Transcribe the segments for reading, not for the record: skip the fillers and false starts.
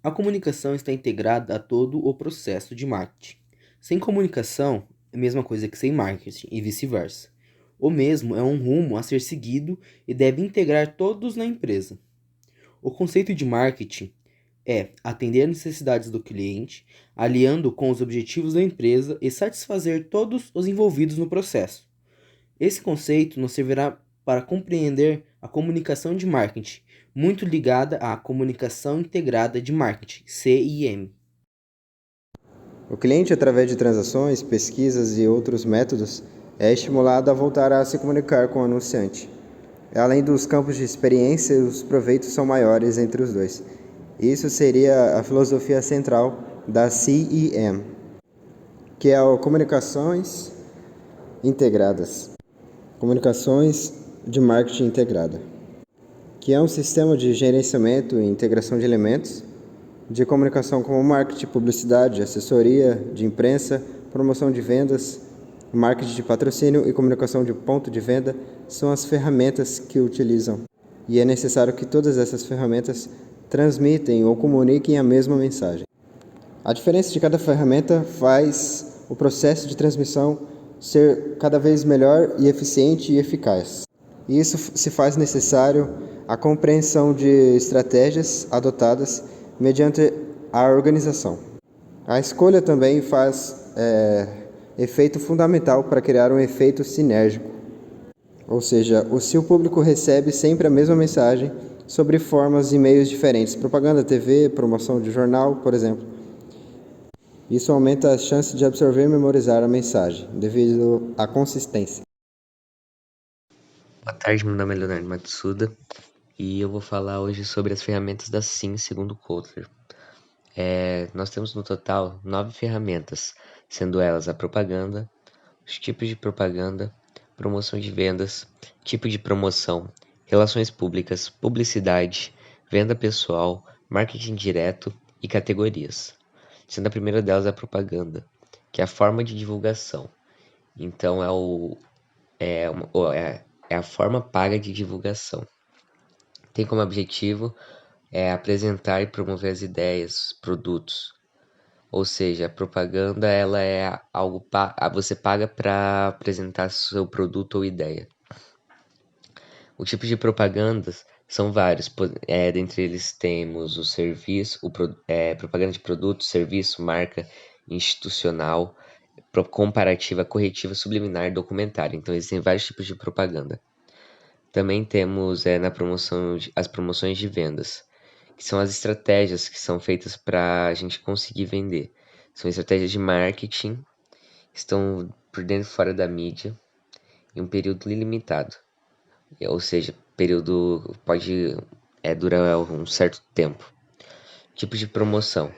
A comunicação está integrada a todo o processo de marketing. Sem comunicação é a mesma coisa que sem marketing e vice-versa. O mesmo é um rumo a ser seguido e deve integrar todos na empresa. O conceito de marketing é atender às necessidades do cliente, aliando com os objetivos da empresa e satisfazer todos os envolvidos no processo. Esse conceito nos servirá para compreender a comunicação de marketing, muito ligada à comunicação integrada de marketing, CIM. O cliente, através de transações, pesquisas e outros métodos, é estimulado a voltar a se comunicar com o anunciante. Além dos campos de experiência, os proveitos são maiores entre os dois. Isso seria a filosofia central da CEM, que é o Comunicações Integradas. Comunicações de Marketing Integrada, que é um sistema de gerenciamento e integração de elementos de comunicação como marketing, publicidade, assessoria de imprensa, promoção de vendas, marketing de patrocínio e comunicação de ponto de venda são as ferramentas que utilizam. E é necessário que todas essas ferramentas transmitem ou comuniquem a mesma mensagem. A diferença de cada ferramenta faz o processo de transmissão ser cada vez melhor e eficiente e eficaz. E isso se faz necessário a compreensão de estratégias adotadas mediante a organização. A escolha também faz efeito fundamental para criar um efeito sinérgico, ou seja, se o público recebe sempre a mesma mensagem sobre formas e meios diferentes, propaganda, TV, promoção de jornal, por exemplo. Isso aumenta as chances de absorver e memorizar a mensagem, devido à consistência. Boa tarde, meu nome é Leonardo Matsuda e eu vou falar hoje sobre as ferramentas da SIM segundo Kotler. Nós temos no total 9 ferramentas, sendo elas a propaganda, os tipos de propaganda, promoção de vendas, tipo de promoção, relações públicas, publicidade, venda pessoal, marketing direto e categorias. Sendo a primeira delas a propaganda, que é a forma de divulgação. Então é a forma paga de divulgação. Tem como objetivo apresentar e promover as ideias, produtos. Ou seja, a propaganda ela é algo você paga para apresentar seu produto ou ideia. O tipo de propagandas são vários. Dentre eles temos o serviço, propaganda de produto, serviço, marca, institucional, comparativa, corretiva, subliminar, documentária. Então existem vários tipos de propaganda. Também temos na promoção as promoções de vendas, que são as estratégias que são feitas para a gente conseguir vender. São estratégias de marketing, estão por dentro e fora da mídia, em um período ilimitado. Ou seja, período pode durar um certo tempo. Tipos de promoção.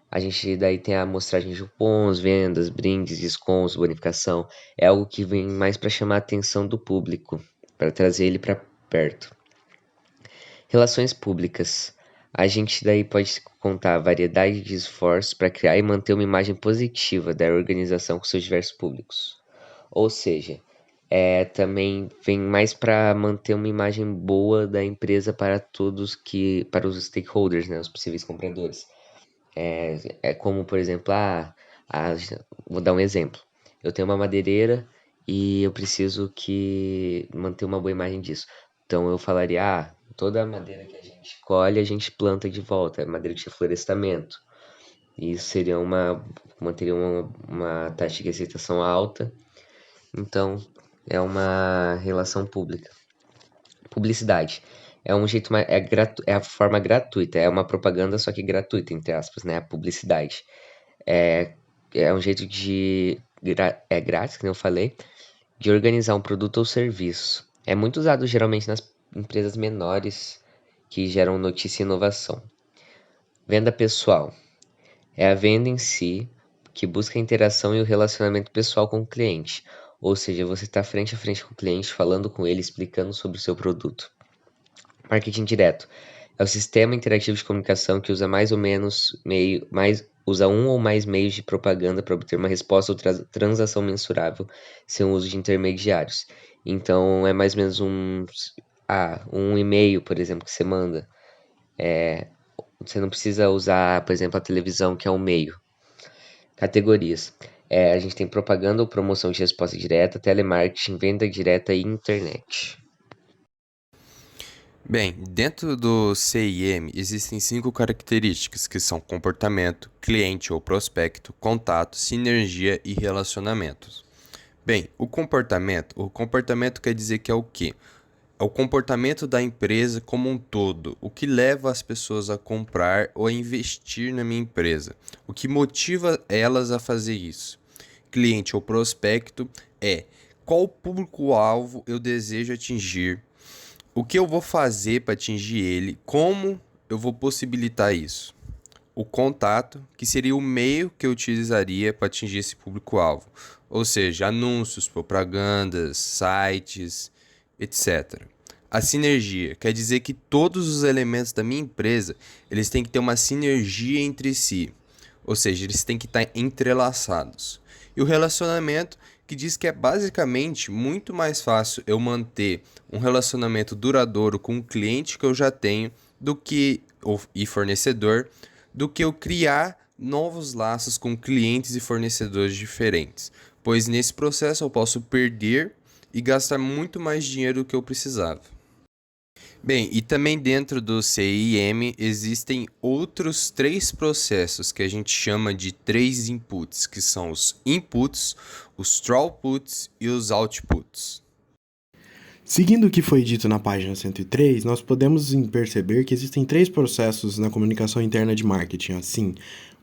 A gente daí tem a amostragem de cupons, vendas, brindes, descontos, bonificação. É algo que vem mais para chamar a atenção do público, para trazer ele para perto. Relações públicas. A gente daí pode contar a variedade de esforços para criar e manter uma imagem positiva da organização com seus diversos públicos. Ou seja, também vem mais para manter uma imagem boa da empresa para para os stakeholders, né, os possíveis compradores. Como, por exemplo, vou dar um exemplo. Eu tenho uma madeireira e eu preciso que manter uma boa imagem disso. Então eu falaria, toda a madeira que a gente colhe, a gente planta de volta, é madeira de reflorestamento. E isso manteria uma taxa de aceitação alta. Então é uma relação pública. Publicidade. É um jeito mais, é a forma gratuita, é uma propaganda só que gratuita, entre aspas, né? A publicidade. É, é um jeito é grátis, como eu falei, de organizar um produto ou serviço. É muito usado geralmente nas empresas menores que geram notícia e inovação. Venda pessoal. É a venda em si que busca a interação e o relacionamento pessoal com o cliente. Ou seja, você está frente a frente com o cliente, falando com ele, explicando sobre o seu produto. Marketing direto. É o sistema interativo de comunicação que usa um ou mais meios de propaganda para obter uma resposta ou transação mensurável sem o uso de intermediários. Então é mais ou menos um e-mail, por exemplo, que você manda. Você não precisa usar, por exemplo, a televisão, que é um meio. Categorias. A gente tem propaganda ou promoção de resposta direta, telemarketing, venda direta e internet. Bem, dentro do CIM existem 5 características que são comportamento, cliente ou prospecto, contato, sinergia e relacionamentos. Bem, o comportamento quer dizer que é o quê? É o comportamento da empresa como um todo, o que leva as pessoas a comprar ou a investir na minha empresa, o que motiva elas a fazer isso. Cliente ou prospecto é qual público-alvo eu desejo atingir, o que eu vou fazer para atingir ele, como eu vou possibilitar isso. O contato, que seria o meio que eu utilizaria para atingir esse público-alvo, ou seja, anúncios, propagandas, sites, etc. A sinergia quer dizer que todos os elementos da minha empresa, eles têm que ter uma sinergia entre si, ou seja, eles têm que estar entrelaçados. E o relacionamento, que diz que é basicamente muito mais fácil eu manter um relacionamento duradouro com o cliente que eu já tenho do que e fornecedor, do que eu criar novos laços com clientes e fornecedores diferentes, pois nesse processo eu posso perder e gastar muito mais dinheiro do que eu precisava. Bem, e também dentro do CIM existem outros 3 processos que a gente chama de 3 inputs, que são os inputs, os throughputs e os outputs. Seguindo o que foi dito na página 103, nós podemos perceber que existem 3 processos na comunicação interna de marketing, assim,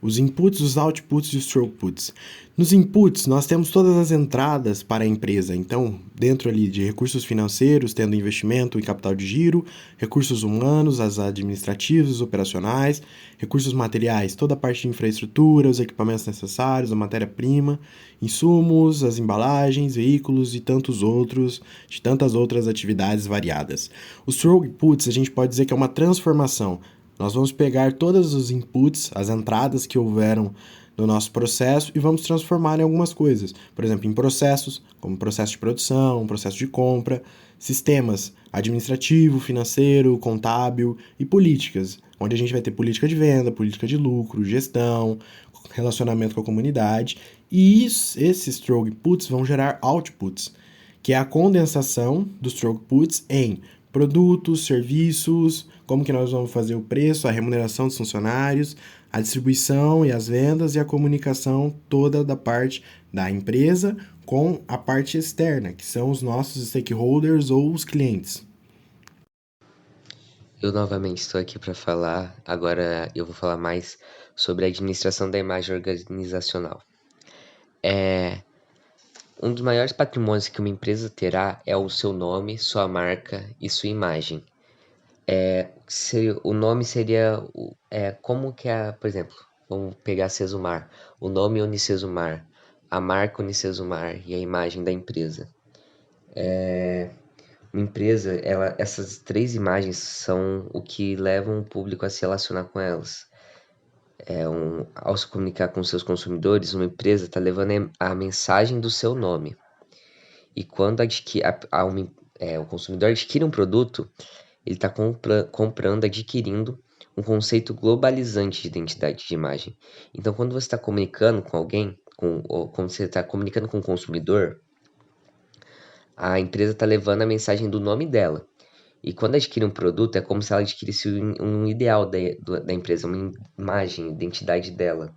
os inputs, os outputs e os throughputs. Nos inputs, nós temos todas as entradas para a empresa, então, dentro ali de recursos financeiros, tendo investimento em capital de giro, recursos humanos, as administrativos, os operacionais, recursos materiais, toda a parte de infraestrutura, os equipamentos necessários, a matéria-prima, insumos, as embalagens, veículos e tantos outros, de tantas outras atividades variadas. Os throughputs a gente pode dizer que é uma transformação. Nós vamos pegar todos os inputs, as entradas que houveram no nosso processo e vamos transformar em algumas coisas. Por exemplo, em processos, como processo de produção, processo de compra, sistemas administrativo, financeiro, contábil e políticas, onde a gente vai ter política de venda, política de lucro, gestão, relacionamento com a comunidade. E esses throughputs vão gerar outputs, que é a condensação dos throughputs em produtos, serviços, como que nós vamos fazer o preço, a remuneração dos funcionários, a distribuição e as vendas e a comunicação toda da parte da empresa com a parte externa, que são os nossos stakeholders ou os clientes. Eu novamente estou aqui para falar, agora eu vou falar mais sobre a administração da imagem organizacional. Um dos maiores patrimônios que uma empresa terá é o seu nome, sua marca e sua imagem. O nome seria como que por exemplo, vamos pegar Cesumar, o nome Unicesumar, a marca Unicesumar e a imagem da empresa. Uma empresa, essas 3 imagens são o que levam o público a se relacionar com elas. Ao se comunicar com seus consumidores, uma empresa está levando a mensagem do seu nome. E quando o consumidor adquire um produto, ele está comprando, adquirindo um conceito globalizante de identidade de imagem. Então, quando você está comunicando com alguém, ou quando você está comunicando com o consumidor, a empresa está levando a mensagem do nome dela. E quando adquire um produto, é como se ela adquirisse um ideal da empresa, uma imagem, identidade dela.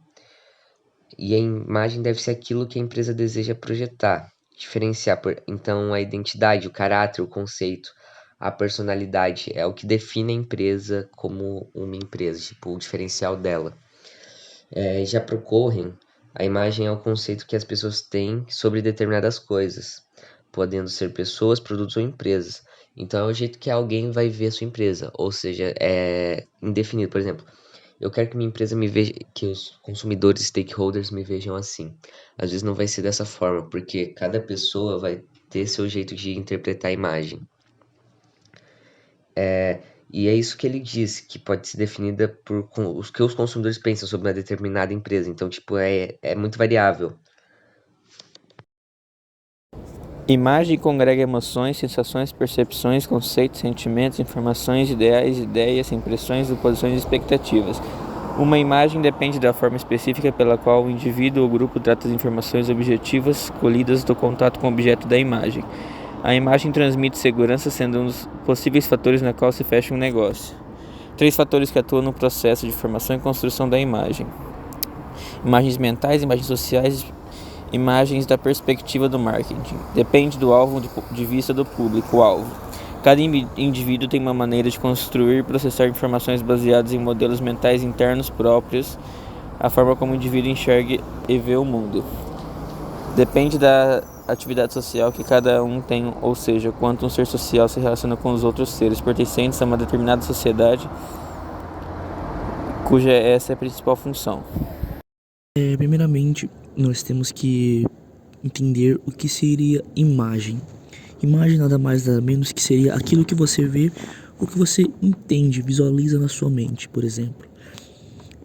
E a imagem deve ser aquilo que a empresa deseja projetar, diferenciar. Então, a identidade, o caráter, o conceito, a personalidade é o que define a empresa como uma empresa, tipo, o diferencial dela. Já para o Cohen, a imagem é o conceito que as pessoas têm sobre determinadas coisas, podendo ser pessoas, produtos ou empresas. Então, é o jeito que alguém vai ver a sua empresa, ou seja, é indefinido. Por exemplo, eu quero que minha empresa me veja, que os consumidores, stakeholders me vejam assim. Às vezes não vai ser dessa forma, porque cada pessoa vai ter seu jeito de interpretar a imagem. E é isso que ele diz, que pode ser definida por os que os consumidores pensam sobre uma determinada empresa. Então, tipo, é muito variável. Imagem congrega emoções, sensações, percepções, conceitos, sentimentos, informações, ideais, ideias, impressões, suposições e expectativas. Uma imagem depende da forma específica pela qual o indivíduo ou grupo trata as informações objetivas colhidas do contato com o objeto da imagem. A imagem transmite segurança, sendo um dos possíveis fatores na qual se fecha um negócio. 3 fatores que atuam no processo de formação e construção da imagem: imagens mentais, imagens sociais, imagens da perspectiva do marketing. Depende do alvo de vista do público-alvo. Cada indivíduo tem uma maneira de construir e processar informações baseadas em modelos mentais internos próprios, a forma como o indivíduo enxerga e vê o mundo. Depende da atividade social que cada um tem, ou seja, quanto um ser social se relaciona com os outros seres pertencentes a uma determinada sociedade, cuja essa é a principal função. Primeiramente, nós temos que entender o que seria imagem. Imagem nada mais nada menos que seria aquilo que você vê, o que você entende, visualiza na sua mente, por exemplo.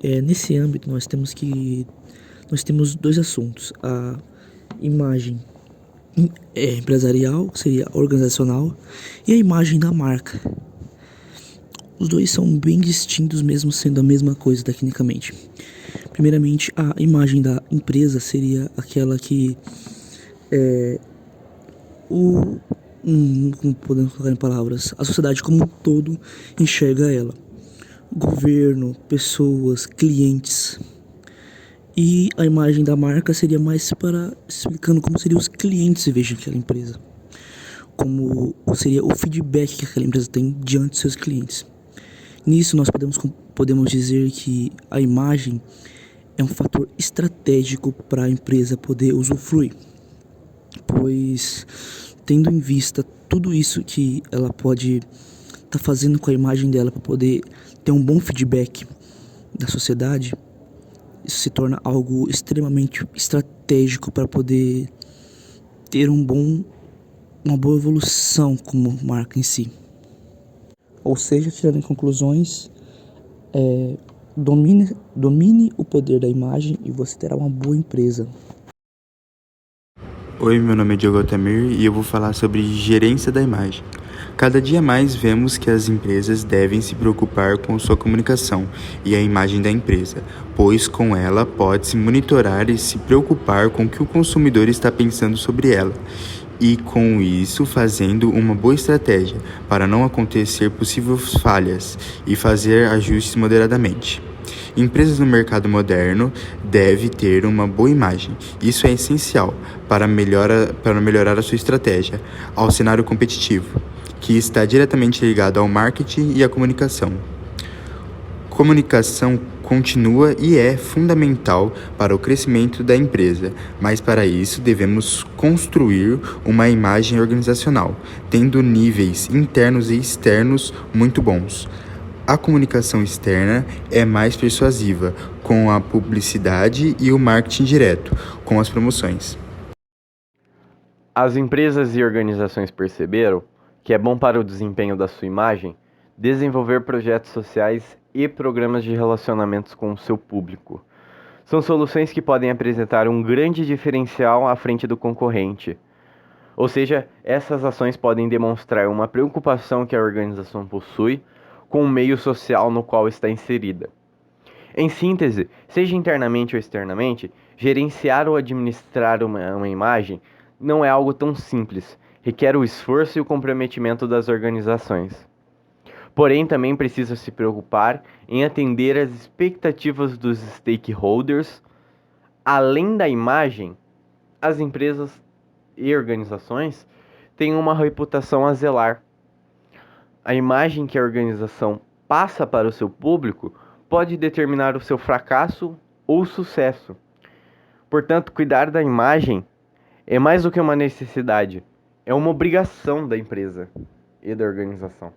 Nesse âmbito nós temos 2 assuntos: a imagem empresarial, que seria organizacional, e a imagem da marca. Os dois são bem distintos, mesmo sendo a mesma coisa tecnicamente. Primeiramente, a imagem da empresa seria aquela que como podemos colocar em palavras, a sociedade como um todo enxerga ela. Governo, pessoas, clientes. E a imagem da marca seria mais para explicando como seriam os clientes vejam aquela empresa. Como seria o feedback que aquela empresa tem diante de seus clientes. Nisso nós podemos dizer que a imagem é um fator estratégico para a empresa poder usufruir, pois tendo em vista tudo isso que ela pode estar fazendo com a imagem dela para poder ter um bom feedback da sociedade, isso se torna algo extremamente estratégico para poder ter uma boa evolução como marca em si. Ou seja, tirando em conclusões, domine o poder da imagem e você terá uma boa empresa. Oi, meu nome é Diogo Altamir e eu vou falar sobre gerência da imagem. Cada dia mais vemos que as empresas devem se preocupar com sua comunicação e a imagem da empresa, pois com ela pode-se monitorar e se preocupar com o que o consumidor está pensando sobre ela. E com isso fazendo uma boa estratégia para não acontecer possíveis falhas e fazer ajustes moderadamente. Empresas no mercado moderno devem ter uma boa imagem. Isso é essencial para melhorar a sua estratégia ao cenário competitivo, que está diretamente ligado ao marketing e à comunicação. Comunicação continua e é fundamental para o crescimento da empresa, mas para isso devemos construir uma imagem organizacional, tendo níveis internos e externos muito bons. A comunicação externa é mais persuasiva, com a publicidade e o marketing direto, com as promoções. As empresas e organizações perceberam que é bom para o desempenho da sua imagem desenvolver projetos sociais e programas de relacionamentos com o seu público. São soluções que podem apresentar um grande diferencial à frente do concorrente. Ou seja, essas ações podem demonstrar uma preocupação que a organização possui com o meio social no qual está inserida. Em síntese, seja internamente ou externamente, gerenciar ou administrar uma imagem não é algo tão simples, requer o esforço e o comprometimento das organizações. Porém, também precisa se preocupar em atender às expectativas dos stakeholders. Além da imagem, as empresas e organizações têm uma reputação a zelar. A imagem que a organização passa para o seu público pode determinar o seu fracasso ou sucesso. Portanto, cuidar da imagem é mais do que uma necessidade, é uma obrigação da empresa e da organização.